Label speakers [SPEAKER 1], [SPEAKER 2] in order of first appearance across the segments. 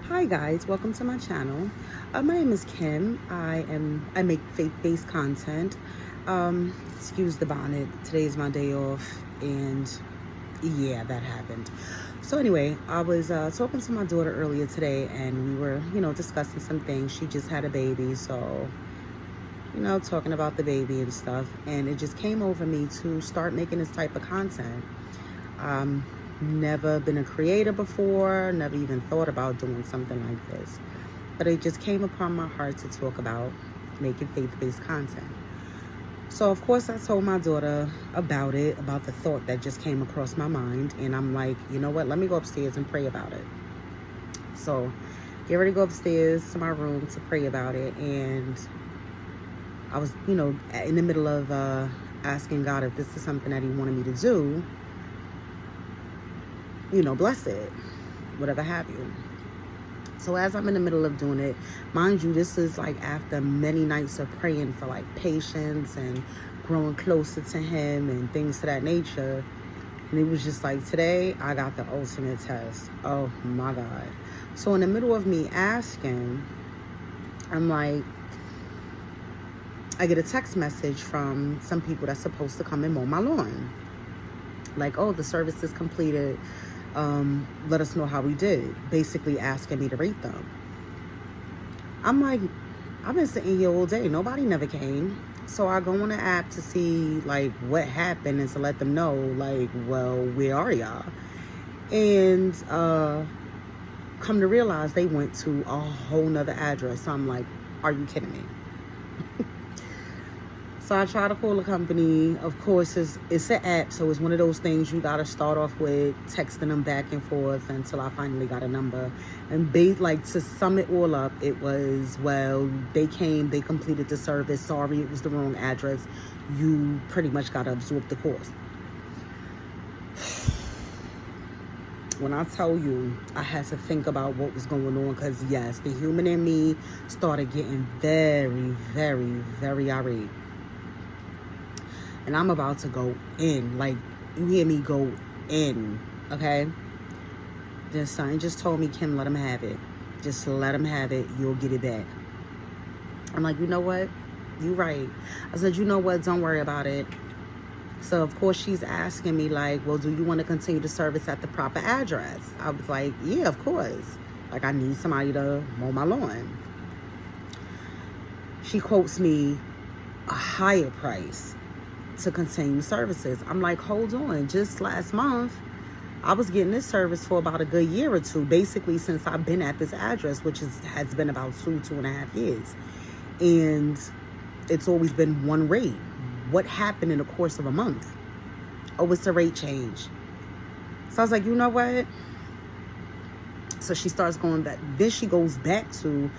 [SPEAKER 1] Hi guys, welcome to my channel. My name is Kim. I make faith-based content. Excuse the bonnet. Today is my day off, and yeah, that happened. So anyway, I was talking to my daughter earlier today, and we were, discussing some things. She just had a baby, so talking about the baby and stuff, and it just came over me to start making this type of content. Never been a creator before, never even thought about doing something like this. But it just came upon my heart to talk about making faith-based content. So of course I told my daughter about it, about the thought that just came across my mind. And I'm like, you know what, let me go upstairs and pray about it. So get ready to go upstairs to my room to pray about it. And I was, in the middle of asking God if this is something that he wanted me to do, bless it, whatever have you. So as I'm in the middle of doing it, mind you, this is like after many nights of praying for like patience and growing closer to him and things to that nature. And it was just like, today I got the ultimate test. Oh my God. So in the middle of me asking, I'm like, I get a text message from some people that's supposed to come and mow my lawn. Like, oh, the service is completed. Let us know how we did. Basically asking me to rate them. I'm like, I've been sitting here all day. Nobody never came. So I go on the app to see like what happened and to let them know like, well, where are y'all? And come to realize they went to a whole nother address. So I'm like, are you kidding me? So I try to call the company. Of course, it's an app, so it's one of those things you got to start off with texting them back and forth until I finally got a number. And to sum it all up, it was, well, they came, they completed the service. Sorry, it was the wrong address. You pretty much got to absorb the cost. When I tell you, I had to think about what was going on because, yes, the human in me started getting very, very, very irate. And I'm about to go in. Like, you hear me go in, okay? Then son just told me, Kim, let him have it. Just let him have it. You'll get it back. I'm like, you know what? You're right. I said, you know what? Don't worry about it. So, of course, she's asking me, like, well, do you want to continue the service at the proper address? I was like, yeah, of course. Like, I need somebody to mow my lawn. She quotes me a higher price to continue services. I'm like, hold on, just last month I was getting this service for about a good year or two, basically since I've been at this address, which has been about 2.5 years, and it's always been one rate. What happened in the course of a month? Oh, it's a rate change. So I was like, you know what? So she starts going back. Then she goes back to,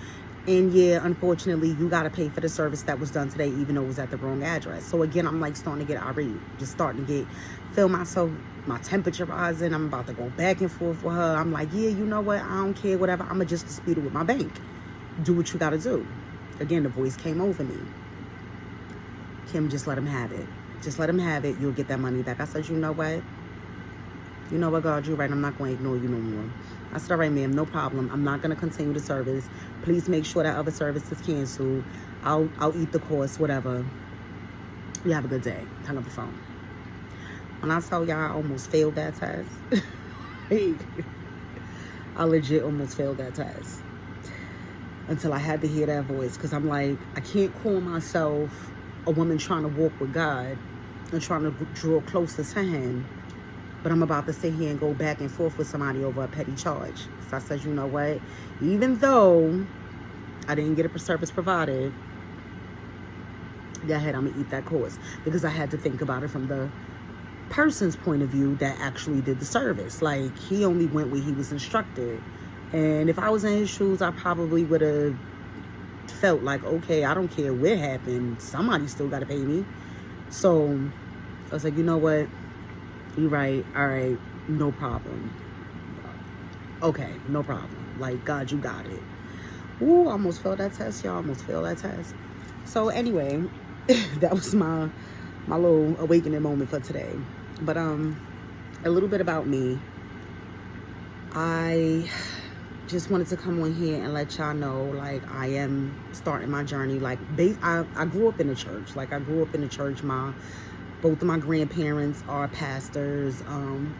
[SPEAKER 1] and yeah, unfortunately, you got to pay for the service that was done today, even though it was at the wrong address. So again, I'm like starting to get irate, just starting to feel myself, my temperature rising. I'm about to go back and forth with her. I'm like, yeah, you know what? I don't care, whatever. I'm going to just dispute it with my bank. Do what you got to do. Again, the voice came over me. Kim, just let him have it. Just let him have it. You'll get that money back. I said, you know what? You know what, God, you're right. I'm not going to ignore you no more. I said, all right, ma'am, no problem. I'm not going to continue the service. Please make sure that other service is canceled. I'll eat the cost, whatever. You have a good day. Hang up the phone. When I tell y'all I almost failed that test, I legit almost failed that test. Until I had to hear that voice. Because I'm like, I can't call myself a woman trying to walk with God and trying to draw closer to him, but I'm about to sit here and go back and forth with somebody over a petty charge. So I said, you know what? Even though I didn't get a service provided, go ahead, I'm going to eat that cost. Because I had to think about it from the person's point of view that actually did the service. Like, he only went where he was instructed. And if I was in his shoes, I probably would have felt like, okay, I don't care what happened. Somebody still got to pay me. So I was like, you know what? You're right. All right. No problem. Okay. No problem. Like, God, you got it. Ooh, I almost failed that test, y'all. Almost failed that test. So anyway, that was my little awakening moment for today. But a little bit about me. I just wanted to come on here and let y'all know, like, I am starting my journey. Like, I grew up in the church. Like, I grew up in the church. Both of my grandparents are pastors.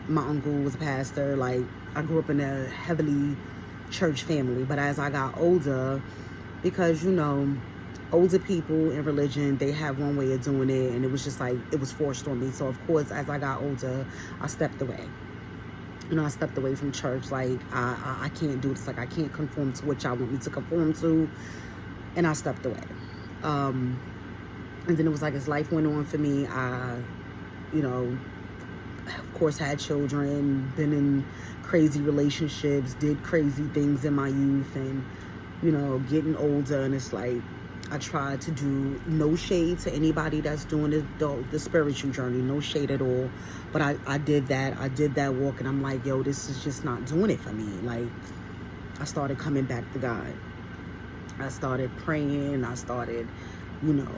[SPEAKER 1] My uncle was a pastor. Like, I grew up in a heavily church family. But as I got older, because, you know, older people in religion, they have one way of doing it, and it was just like, it was forced on me. So, of course, as I got older, I stepped away. You know, I stepped away from church. Like, I can't do this. Like, I can't conform to what y'all want me to conform to. And I stepped away. And then it was like, as life went on for me, I, you know, of course, had children, been in crazy relationships, did crazy things in my youth, and, you know, getting older. And it's like, I tried to do, no shade to anybody that's doing the spiritual journey, no shade at all. But I did that walk, and I'm like, yo, this is just not doing it for me. Like, I started coming back to God. I started praying. I started, you know,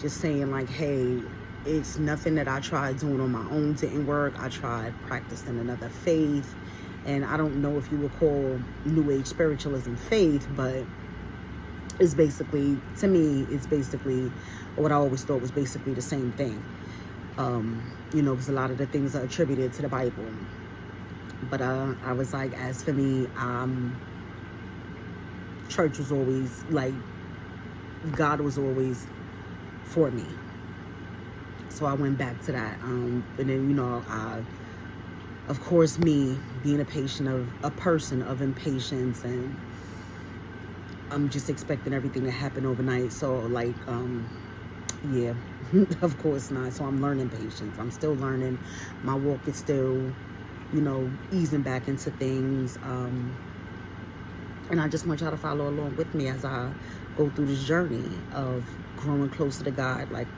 [SPEAKER 1] just saying like, hey, it's nothing that I tried doing on my own didn't work. I tried practicing another faith. And I don't know if you would call New Age spiritualism faith, but it's basically, to me, it's basically what I always thought was basically the same thing. You know, because a lot of the things are attributed to the Bible. But I was like, as for me, church was always, like, God was always for me. So I went back to that. And then, you know, of course, me being a person of impatience, and I'm just expecting everything to happen overnight. So, like, yeah, of course not. So I'm learning patience. I'm still learning. My walk is still, you know, easing back into things. And I just want y'all to follow along with me as I go through this journey of growing closer to God. Like,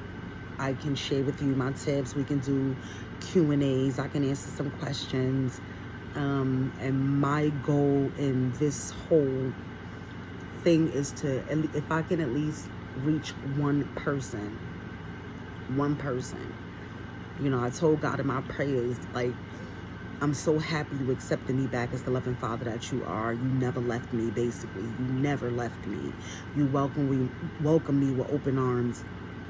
[SPEAKER 1] I can share with you my tips. We can do Q&As. I can answer some questions. And my goal in this whole thing is to, if I can at least reach one person, you know, I told God in my prayers, like, I'm so happy you accepted me back as the loving Father that you are. You never left me, basically. You never left me. You welcomed me with open arms.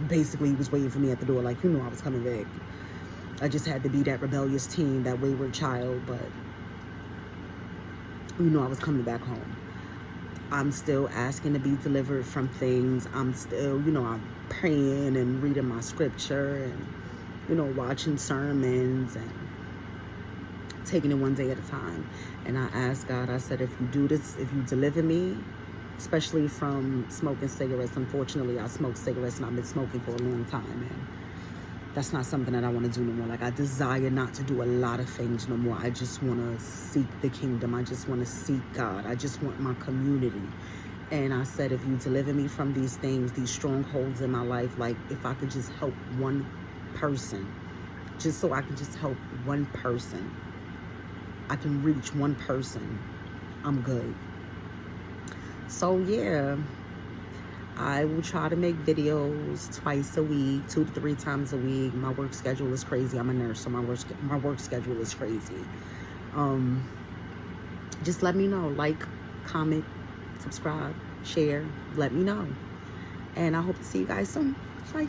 [SPEAKER 1] Basically, he was waiting for me at the door, like, you know I was coming back. I just had to be that rebellious teen, that wayward child, but you know I was coming back home. I'm still asking to be delivered from things. I'm still, you know, I'm praying and reading my scripture and, you know, watching sermons and taking it one day at a time. And I asked God, I said, if you do this, if you deliver me, especially from smoking cigarettes. Unfortunately, I smoke cigarettes and I've been smoking for a long time, and that's not something that I want to do no more. Like, I desire not to do a lot of things no more. I just want to seek the kingdom. I just want to seek God. I just want my community. And I said, if you deliver me from these things, these strongholds in my life, like, if I could just help one person, just so I can just help one person, I can reach one person, I'm good. So yeah, I will try to make videos twice a week, 2 to 3 times a week. My work schedule is crazy. I'm a nurse, so my work schedule is crazy. Just let me know. Like, comment, subscribe, share. Let me know. And I hope to see you guys soon. Bye.